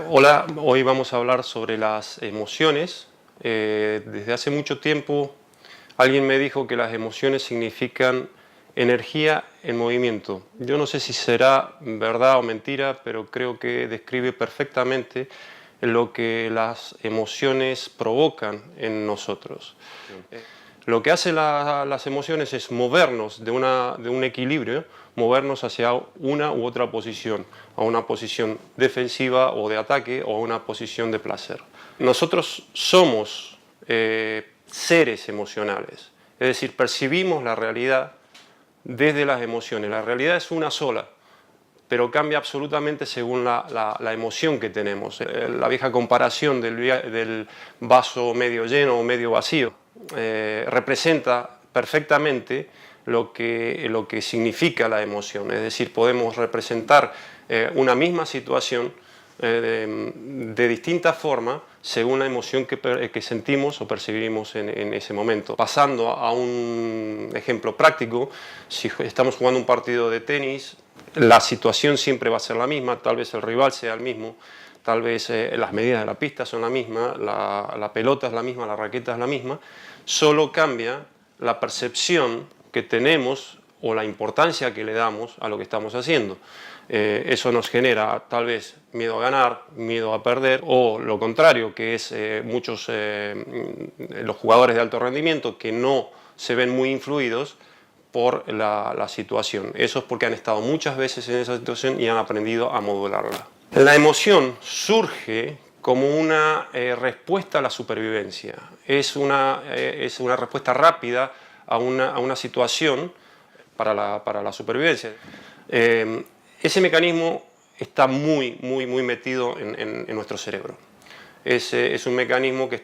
Hola, hoy vamos a hablar sobre las emociones. Desde hace mucho tiempo alguien me dijo que las emociones significan energía en movimiento. Yo no sé si será verdad o mentira, pero creo que describe perfectamente lo que las emociones provocan en nosotros. Lo que hacen las emociones es movernos de un equilibrio, movernos hacia una u otra posición, a una posición defensiva o de ataque o a una posición de placer. Nosotros somos seres emocionales, es decir, percibimos la realidad desde las emociones. La realidad es una sola, pero cambia absolutamente según la emoción que tenemos. La vieja comparación del vaso medio lleno o medio vacío representa perfectamente lo que significa la emoción. Es decir, podemos representar una misma situación de distinta forma según la emoción que sentimos o percibimos en ese momento. Pasando a un ejemplo práctico, si estamos jugando un partido de tenis, la situación siempre va a ser la misma, tal vez el rival sea el mismo, tal vez las medidas de la pista son la misma, la pelota es la misma, la raqueta es la misma, solo cambia la percepción que tenemos o la importancia que le damos a lo que estamos haciendo. Eso nos genera tal vez miedo a ganar, miedo a perder, o lo contrario, que es los jugadores de alto rendimiento que no se ven muy influidos por la situación. Eso es porque han estado muchas veces en esa situación y han aprendido a modularla. La emoción surge como una respuesta a la supervivencia. Es una respuesta rápida a una situación para la supervivencia. Ese mecanismo está muy metido en nuestro cerebro. Es un mecanismo que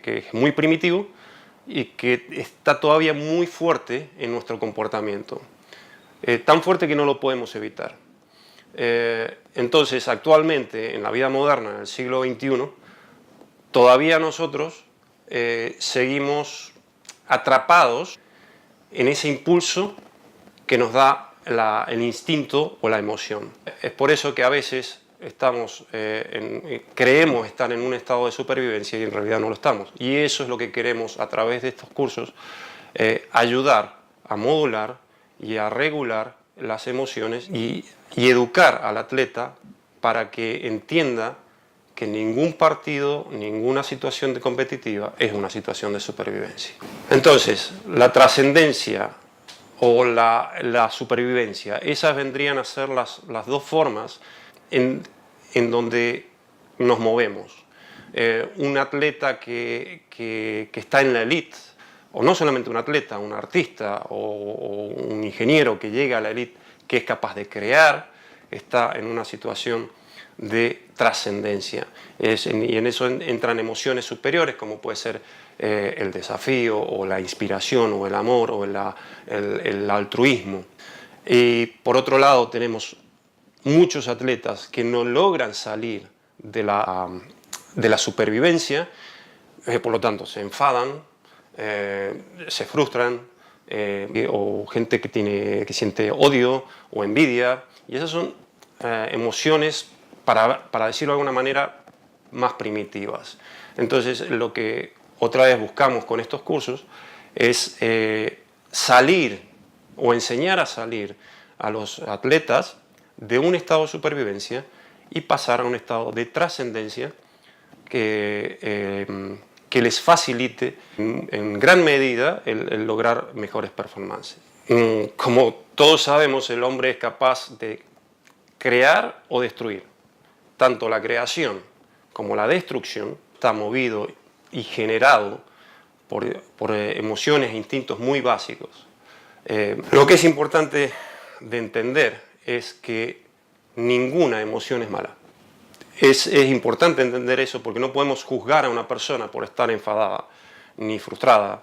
es muy primitivo y que está todavía muy fuerte en nuestro comportamiento. Tan fuerte que no lo podemos evitar. Entonces, actualmente, en la vida moderna, en el siglo XXI, todavía nosotros seguimos atrapados en ese impulso que nos da el instinto o la emoción. Es por eso que a veces creemos estar en un estado de supervivencia y en realidad no lo estamos. Y eso es lo que queremos a través de estos cursos, ayudar a modular y a regular las emociones y educar al atleta para que entienda que ningún partido, ninguna situación competitiva es una situación de supervivencia. Entonces, la trascendencia o la supervivencia, esas vendrían a ser las dos formas en donde nos movemos. Un atleta que está en la élite, o no solamente un atleta, un artista o un ingeniero que llega a la élite, que es capaz de crear, está en una situación de trascendencia. Y en eso entran emociones superiores, como puede ser el desafío, o la inspiración, o el amor, o el altruismo. Y por otro lado tenemos muchos atletas que no logran salir de la supervivencia, por lo tanto se enfadan, se frustran, o gente que siente odio o envidia, y esas son emociones, para decirlo de alguna manera, más primitivas. Entonces, lo que otra vez buscamos con estos cursos es salir o enseñar a salir a los atletas de un estado de supervivencia y pasar a un estado de trascendencia que les facilite en gran medida el lograr mejores performances. Como todos sabemos, el hombre es capaz de crear o destruir. Tanto la creación como la destrucción está movido y generado por emociones e instintos muy básicos. Lo que es importante de entender es que ninguna emoción es mala. Es importante entender eso, porque no podemos juzgar a una persona por estar enfadada ni frustrada,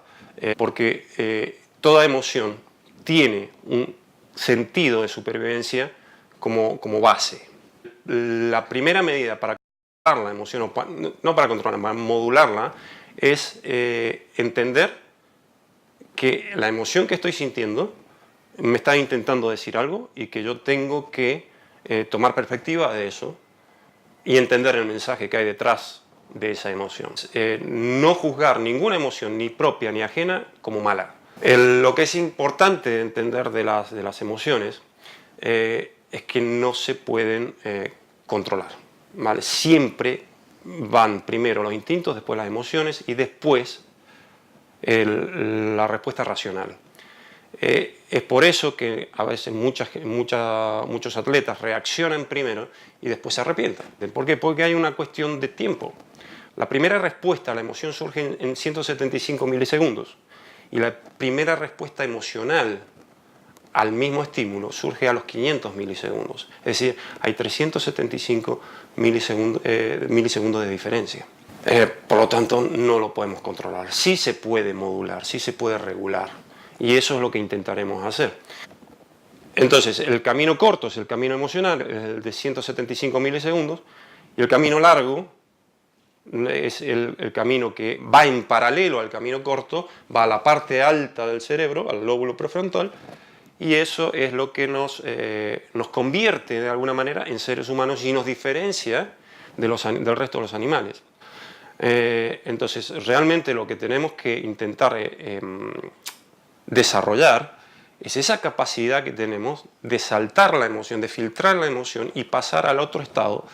porque toda emoción tiene un sentido de supervivencia como base. La primera medida para controlar la emoción, no para controlarla, para modularla, es entender que la emoción que estoy sintiendo me está intentando decir algo y que yo tengo que tomar perspectiva de eso y entender el mensaje que hay detrás de esa emoción. No juzgar ninguna emoción, ni propia ni ajena, como mala. Lo que es importante entender de las emociones es que no se pueden controlar, ¿vale? Siempre van primero los instintos, después las emociones y después la respuesta racional. Es por eso que a veces muchos atletas reaccionan primero y después se arrepientan. ¿Por qué? Porque hay una cuestión de tiempo. La primera respuesta a la emoción surge en 175 milisegundos y la primera respuesta emocional al mismo estímulo surge a los 500 milisegundos. Es decir, hay 375 milisegundos de diferencia. Por lo tanto, no lo podemos controlar. Sí se puede modular, sí se puede regular. Y eso es lo que intentaremos hacer. Entonces, el camino corto es el camino emocional, es el de 175 milisegundos, y el camino largo es el camino que va en paralelo al camino corto, va a la parte alta del cerebro, al lóbulo prefrontal, y eso es lo que nos convierte de alguna manera en seres humanos y nos diferencia del resto de los animales. Entonces, realmente lo que tenemos que intentar desarrollar es esa capacidad que tenemos de saltar la emoción, de filtrar la emoción y pasar al otro estado,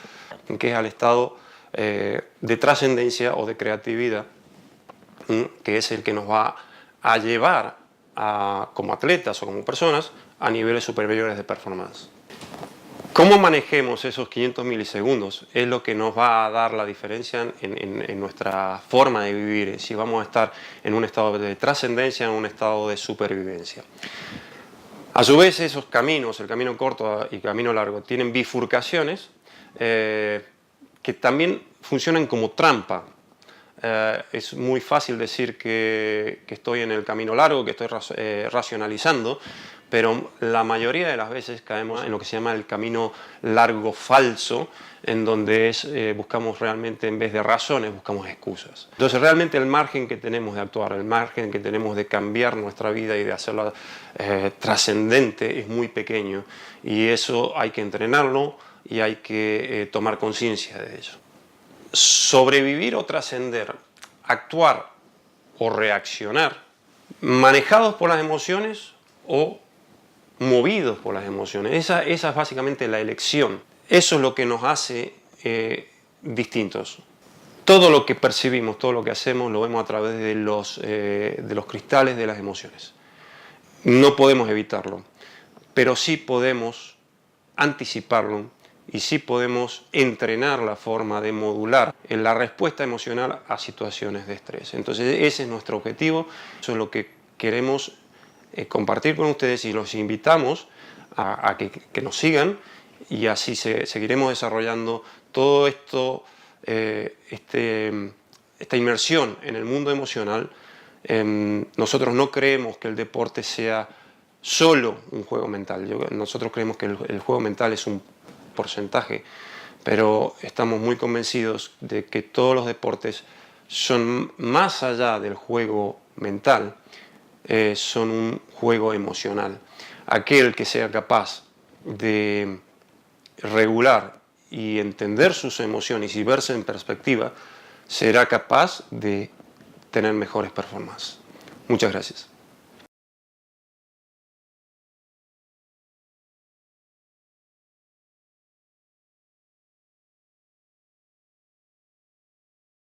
que es al estado de trascendencia o de creatividad, que es el que nos va a llevar como atletas o como personas a niveles superiores de performance. Cómo manejemos esos 500 milisegundos es lo que nos va a dar la diferencia en nuestra forma de vivir, si vamos a estar en un estado de trascendencia o en un estado de supervivencia. A su vez, esos caminos, el camino corto y el camino largo, tienen bifurcaciones que también funcionan como trampa. Es muy fácil decir que estoy en el camino largo, que estoy racionalizando, pero la mayoría de las veces caemos en lo que se llama el camino largo falso, en donde buscamos realmente, en vez de razones, buscamos excusas. Entonces realmente el margen que tenemos de actuar, el margen que tenemos de cambiar nuestra vida y de hacerla trascendente es muy pequeño, y eso hay que entrenarlo y hay que tomar conciencia de ello. Sobrevivir o trascender, actuar o reaccionar, manejados por las emociones o movidos por las emociones. Esa es básicamente la elección. Eso es lo que nos hace distintos. Todo lo que percibimos, todo lo que hacemos, lo vemos a través de los cristales de las emociones. No podemos evitarlo, pero sí podemos anticiparlo y sí podemos entrenar la forma de modular en la respuesta emocional a situaciones de estrés. Entonces ese es nuestro objetivo, eso es lo que queremos compartir con ustedes y los invitamos a que nos sigan, y así seguiremos desarrollando todo esto, esta inmersión en el mundo emocional. Nosotros no creemos que el deporte sea solo un juego mental. Nosotros creemos que el juego mental es un porcentaje, pero estamos muy convencidos de que todos los deportes son más allá del juego mental, son un juego emocional. Aquel que sea capaz de regular y entender sus emociones y verse en perspectiva será capaz de tener mejores performances. Muchas gracias.